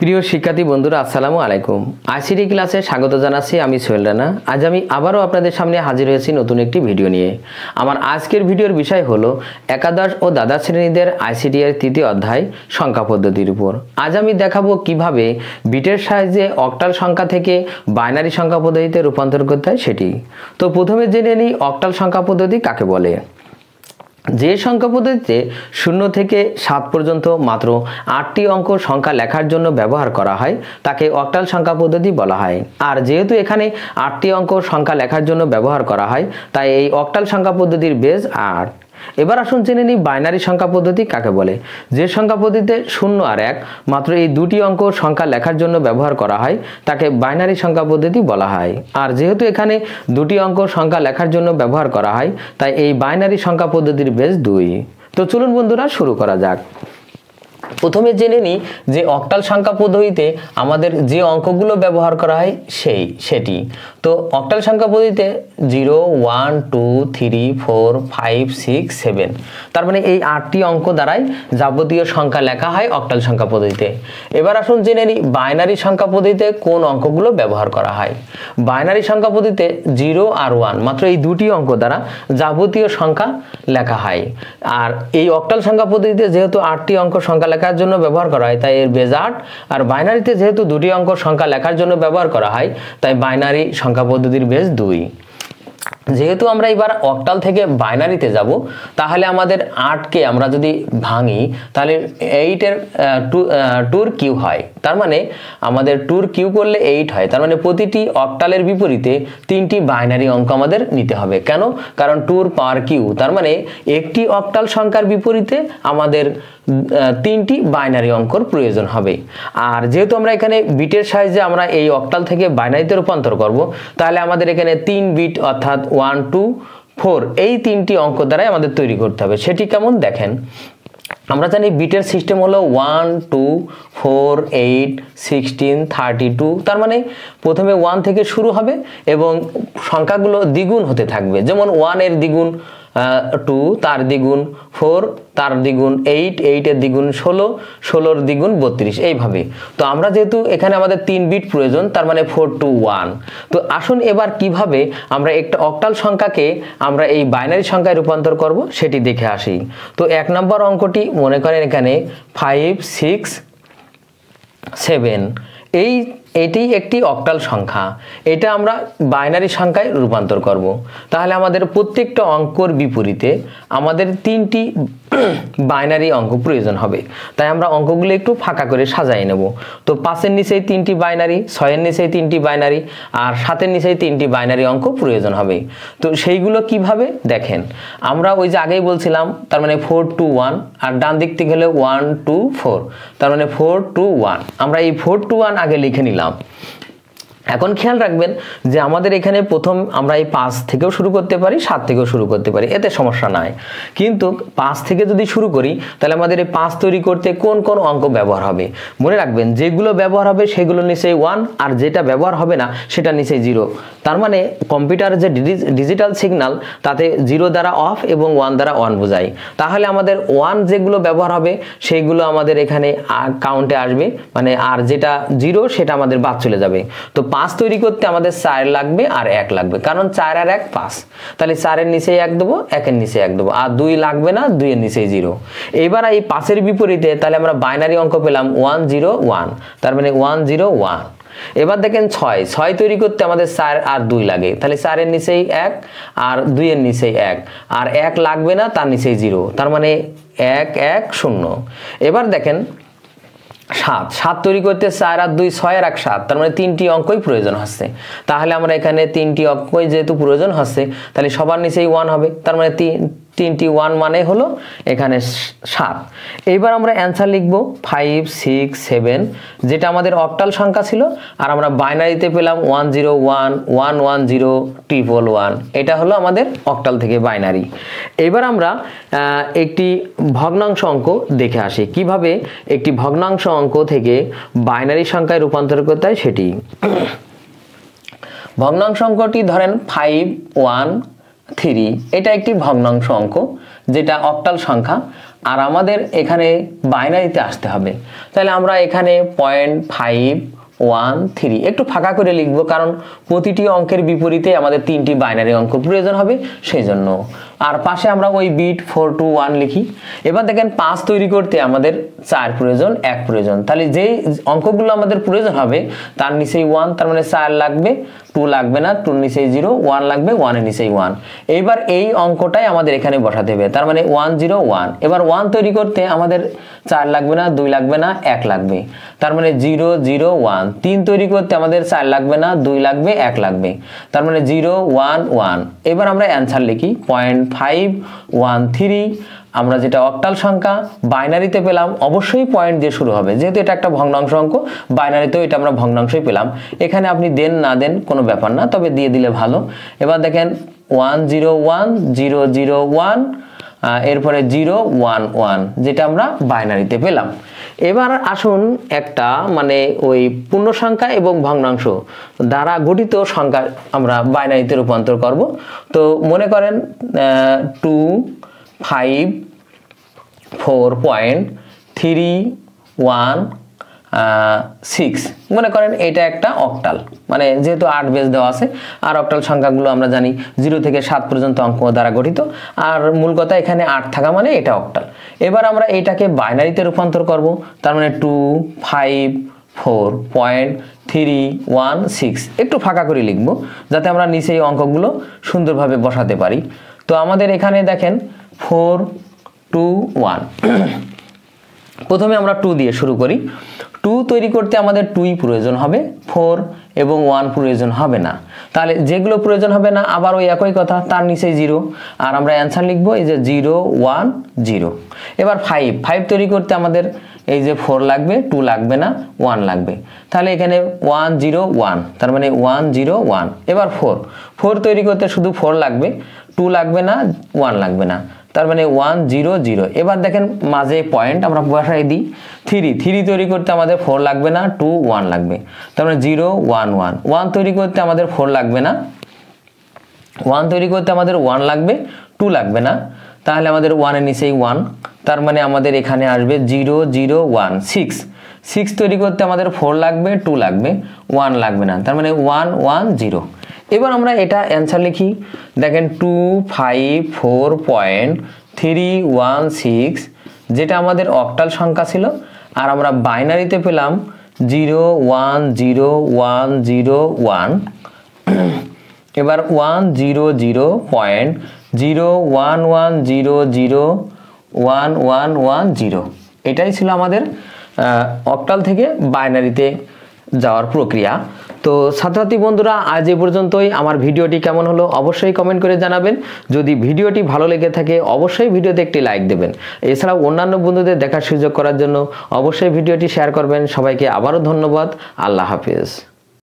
প্রিয় শিক্ষার্থী বন্ধুরা আসসালামু আলাইকুম। আইসিটি ক্লাসে স্বাগত জানাচ্ছি। আমি সোহেল রানা। আজ আমি আবারও আপনাদের সামনে হাজির হয়েছি নতুন একটি ভিডিও নিয়ে। আমার আজকের ভিডিওর বিষয় হলো একাদশ ও দ্বাদশ শ্রেণীদের আইসিটি এর তৃতীয় অধ্যায় সংখ্যা পদ্ধতির উপর। আজ আমি দেখাবো কিভাবে বিটের সাহায্যে অক্টাল সংখ্যা থেকে বাইনারি সংখ্যা পদ্ধতিতে রূপান্তর করতে হয় সেটি। তো প্রথমে জেনে নিই অক্টাল সংখ্যা পদ্ধতি কাকে বলে। যে সংখ্যা পদ্ধতিতে 0 থেকে 7 পর্যন্ত মাত্র 8টি অঙ্ক সংখ্যা লেখার জন্য ব্যবহার করা হয় তাকে অক্টাল সংখ্যা পদ্ধতি বলা হয়। আর যেহেতু এখানে 8টি অঙ্ক সংখ্যা লেখার জন্য ব্যবহার করা হয় তাই এই অক্টাল সংখ্যা পদ্ধতির বেজ 8। এবার আসুন জেনে নিই বাইনারি সংখ্যা পদ্ধতি কাকে বলে। যে সংখ্যা পদ্ধতিতে 0 আর 1 মাত্র এই দুটি অঙ্ক সংখ্যা লেখার জন্য ব্যবহার করা হয় তাকে বাইনারি সংখ্যা পদ্ধতি বলা হয়। আর যেহেতু এখানে দুটি অঙ্ক সংখ্যা লেখার জন্য ব্যবহার করা হয় তাই এই বাইনারি সংখ্যা পদ্ধতির বেজ 2। তো চলুন বন্ধুরা শুরু করা যাক। প্রথমে জেনে নিই যে অক্টাল সংখ্যা পদ্ধতিতে আমাদের যে অঙ্কগুলো ব্যবহার করা হয় সেটি। তো অক্টাল সংখ্যা পদ্ধতিতে 0 1 2 3 4 5 6 7 তার মানে এই 8টি অঙ্ক দ্বারাই যাবতীয় সংখ্যা লেখা হয় অক্টাল সংখ্যা পদ্ধতিতে। এবার আসুন জেনে নিই বাইনারি সংখ্যা পদ্ধতিতে কোন অঙ্কগুলো ব্যবহার করা হয়। বাইনারি সংখ্যা পদ্ধতিতে 0 আর 1 মাত্র এই দুটি অঙ্ক দ্বারা যাবতীয় সংখ্যা লেখা হয়। আর এই অক্টাল সংখ্যা পদ্ধতিতে যেহেতু 8টি অঙ্ক সংখ্যা লেখার জন্য ব্যবহার করা হয় তাই এর বেজ 8। আর বাইনারিতে যেহেতু দুটি অঙ্ক সংখ্যা লেখার জন্য ব্যবহার করা হয় তাই বাইনারি সংখ্যা পদ্ধতির বেজ 2। যেহেতু আমরা এবার অক্টাল থেকে বাইনারিতে যাব তাহলে আমাদের 8কে আমরা যদি ভাঙি তাহলে 8 এর 2 কিউ হয়। তার মানে আমাদের 2 কিউ করলে 8 হয়। তার মানে প্রতিটি অক্টালের বিপরীতে 3টি বাইনারি অঙ্ক আমাদের নিতে হবে। কেন? কারণ 2 পাওয়ার কিউ। তার মানে একটি অক্টাল সংখ্যার বিপরীতে আমাদের 3টি বাইনারি অঙ্কর প্রয়োজন হবে। আর যেহেতু আমরা এখানে বিটের সাহায্যে আমরা এই অক্টাল থেকে বাইনারিতে রূপান্তর করব তাহলে আমাদের এখানে 3 বিট অর্থাৎ 1 2 4 এই 3টি অঙ্ক দ্বারাই আমাদের তৈরি করতে হবে। সেটি কেমন দেখেন। আমরা জানি বিটের সিস্টেম হলো 1 2 4 8 16 32। তার মানে প্রথমে 1 থেকে শুরু হবে এবং সংখ্যাগুলো দ্বিগুণ হতে থাকবে। যেমন 1 এর দ্বিগুণ 2, তার দ্বিগুণ 4, তার দ্বিগুণ 8, 8 এর দ্বিগুণ 16, 16 এর দ্বিগুণ 32 এইভাবে। তো আমরা যেহেতু এখানে আমাদের 3 বিট প্রয়োজন তার মানে 4 2 1। তো আসুন এবার কিভাবে আমরা একটা অক্টাল সংখ্যাকে আমরা এই বাইনারি সংখ্যায় রূপান্তর করব সেটি দেখে আসি। তো 1 নম্বর অঙ্কটি মনে করেন এখানে 5 6 7 এটি একটি অক্টাল সংখ্যা। এটা আমরা বাইনারি সংখ্যায় রূপান্তর করব। তাহলে আমাদের প্রত্যেকটা অঙ্কর বিপরীতে আমাদের 3টি বাইনারি অঙ্ক প্রয়োজন হবে। তাই আমরা অঙ্কগুলো একটু ফাঁকা করে সাজাই নেব। তো 5 এর নিচেই 3টি বাইনারি, 6 এর নিচেই 3টি বাইনারি আর 7 এর নিচেই 3টি বাইনারি অঙ্ক প্রয়োজন হবে। তো সেইগুলো কিভাবে দেখেন। আমরা ওই যে আগেই বলছিলাম তার মানে 4 2 1 আর ডান দিক থেকে হলো 1 2 4 তার মানে 4 2 1। আমরা এই 4 2 1 আগে লিখে নিলাম। এখন খেয়াল রাখবেন যে আমাদের এখানে প্রথম আমরা এই 5 থেকেও শুরু করতে পারি, 7 থেকেও শুরু করতে পারি, এতে সমস্যা নাই। কিন্তু 5 থেকে যদি শুরু করি তাহলে আমাদের এই 5 তৈরি করতে কোন কোন অঙ্ক ব্যবহার হবে মনে রাখবেন। যেগুলো ব্যবহার হবে সেগুলো নিচেই 1 আর যেটা ব্যবহার হবে না সেটা নিচেই 0। তার মানে কম্পিউটারের যে ডিজিটাল সিগন্যাল তাতে 0 দ্বারা অফ এবং 1 দ্বারা অন বোঝায়। তাহলে আমাদের 1 যেগুলো ব্যবহার হবে সেইগুলো আমাদের এখানে কাউন্টে আসবে, মানে আর যেটা 0 সেটা আমাদের বাদ চলে যাবে। তো 5 তৈরি করতে আমাদের 4 লাগবে আর 1 লাগবে, কারণ 4 আর 1 5। তাহলে 4 এর নিচে 1 দেবো, 1 এর নিচে 1 দেবো, আর 2 লাগবে না, 2 এর নিচে 0। এবার এই 5 এর বিপরীতে তাহলে আমরা বাইনারি অঙ্ক পেলাম 1 0 1, তার মানে 1 0 1। এবার দেখেন 6 তৈরি করতে আমাদের 4 আর 2 লাগে। তাহলে 4 এর নিচেই 1 আর 2 এর নিচেই 1 আর 1 লাগবে না, তার নিচেই 0, তার মানে 1 1 0। এবার দেখেন 7 তৈরি করতে 4 আর 2 6 আর 1 7, তার মানে 3টি অঙ্কই প্রয়োজন হচ্ছে। তাহলে আমরা এখানে 3টি অঙ্কই যেহেতু প্রয়োজন হচ্ছে তাহলে সবার নিচেই 1 হবে, তার মানে 3টি 1 মানে হলো এখানে 7। এইবার আমরা অ্যান্সার লিখব 5 6 7 যেটা আমাদের অক্টাল সংখ্যা ছিল। আর আমরা বাইনারিতে পেলাম 1 0 1 1 1 0 1 1 এটা হলো আমাদের অক্টাল থেকে বাইনারি। এবার আমরা একটি ভগ্নাংশ অঙ্ক দেখে আসি কিভাবে একটি ভগ্নাংশ অঙ্ক থেকে বাইনারি সংখ্যায় রূপান্তর করতে হয় সেটি। ভগ্নাংশ অঙ্কটি ধরেন 5 1 3, এটা একটি ভগ্নাংশ অঙ্ক যেটা অক্টাল সংখ্যা। আর আমাদের এখানে বাইনারিতে আসতে হবে। তাহলে আমরা এখানে 0.513 একটু ফাঁকা করে লিখব, কারণ প্রতিটি অঙ্কের বিপরীতে আমাদের 3টি বাইনারি অঙ্ক প্রয়োজন হবে সেই জন্য। আর পাশে আমরা ওই বিট 4 to 1 লিখি। এবার দেখেন 5 তৈরি করতে আমাদের 4 প্রয়োজন, 1 প্রয়োজন। তাহলে যেই অঙ্কগুলো আমাদের প্রয়োজন হবে তার নিচেই 1, তার মানে 4 লাগবে, 2 লাগবে না, 2 নিচেই 0, 1 লাগবে, 1 এর নিচেই 1। এইবার এই অঙ্কটাই আমাদের এখানে বসাতে হবে, তার মানে 1 0 1। এবার 1 তৈরি করতে আমাদের 4 লাগবে না, 2 লাগবে না, 1 লাগবে, তার মানে 0 0 1। 3 তৈরি করতে আমাদের 4 লাগবে না, 2 লাগবে, 1 লাগবে, তার মানে 0 1 1। এবার আমরা অ্যান্সার লিখি 0.513। আমরা যেটা অক্টাল সংখ্যা বাইনারিতে পেলাম অবশ্যই পয়েন্ট দিয়ে শুরু হবে, যেহেতু এটা একটা ভগ্নাংশ অঙ্ক, বাইনারিতেও এটা আমরা ভগ্নাংশই পেলাম। এখানে আপনি দেন না দেন কোনো ব্যাপার না, তবে দিয়ে দিলে ভালো। এবার দেখেন 1 0 1 0 0 1, এরপরে 0 1 1, যেটা আমরা বাইনারিতে পেলাম। এবার আসুন একটা মানে ওই পূর্ণ সংখ্যা এবং ভগ্নাংশ দ্বারা গঠিত সংখ্যা আমরা বাইনারিতে রূপান্তর করব। তো মনে করেন 254.316 মনে করেন এটা একটা অক্টাল, মানে যেহেতু 8 বেস দেওয়া আছে, আর অক্টাল সংখ্যাগুলো আমরা জানি 0 থেকে 7 পর্যন্ত অঙ্ক দ্বারা গঠিত, আর মূল কথা এখানে 8 থাকা মানে এটা অক্টাল। এবার আমরা এটাকে বাইনারিতে রূপান্তর করব, তার মানে 254.316 একটু ফাঁকা করে লিখব যাতে আমরা নিচে এই অঙ্কগুলো সুন্দরভাবে বসাতে পারি। তো আমাদের এখানে দেখেন 4 2 1। প্রথমে আমরা 2 দিয়ে শুরু করি। 2 তৈরি করতে আমাদের 2ই প্রয়োজন হবে, 4 এবং 1 প্রয়োজন হবে না। তাহলে যেগুলো প্রয়োজন হবে না আবার ওই একই কথা, তার নিচে 0, আর আমরা অ্যান্সার লিখবো এই যে 0 1 0। এবার 5 তৈরি করতে আমাদের এই যে 4 লাগবে, 2 লাগবে না, 1 লাগবে, তাহলে এখানে 1 0 1, তার মানে 1 0 1। এবার 4 তৈরি করতে শুধু 4 লাগবে, 2 লাগবে না, 1 লাগবে না, তার মানে 1 0 0। এবার দেখেন মাঝে পয়েন্ট আমরা বসাই দিই। 3 তৈরি করতে আমাদের 4 লাগবে না, 2 1 লাগবে, তার মানে 0 1 1। 1 তৈরি করতে আমাদের 4 লাগবে না, 1 তৈরি করতে আমাদের 1 লাগবে, 2 লাগবে না, তাহলে আমাদের 1 এর নিচেই 1, তার মানে আমাদের এখানে আসবে 0 0 1 6 তৈরি করতে আমাদের 4 লাগবে, 2 লাগবে, 1 লাগবে না, তার মানে 1 1 0। এবার আমরা এটা অ্যান্সার লিখি। দেখেন 254.316 যেটা আমাদের অক্টাল সংখ্যা ছিল, আর আমরা বাইনারিতে পেলাম 0 1 0 1 0 1। এবার 100.011001110 এটাই ছিল আমাদের অক্টাল থেকে বাইনারিতে যাওয়ার প্রক্রিয়া। তো ছাত্রছাত্রী বন্ধুরা, আজ এ পর্যন্তই। আমার ভিডিওটি কেমন হলো অবশ্যই কমেন্ট করে জানাবেন। যদি ভিডিওটি ভালো লেগে থাকে অবশ্যই ভিডিওতে একটি লাইক দেবেন। এছাড়াও অন্যান্য বন্ধুদের দেখার সুযোগ করার জন্য অবশ্যই ভিডিওটি শেয়ার করবেন। সবাইকে আবারও ধন্যবাদ। আল্লাহ হাফেজ।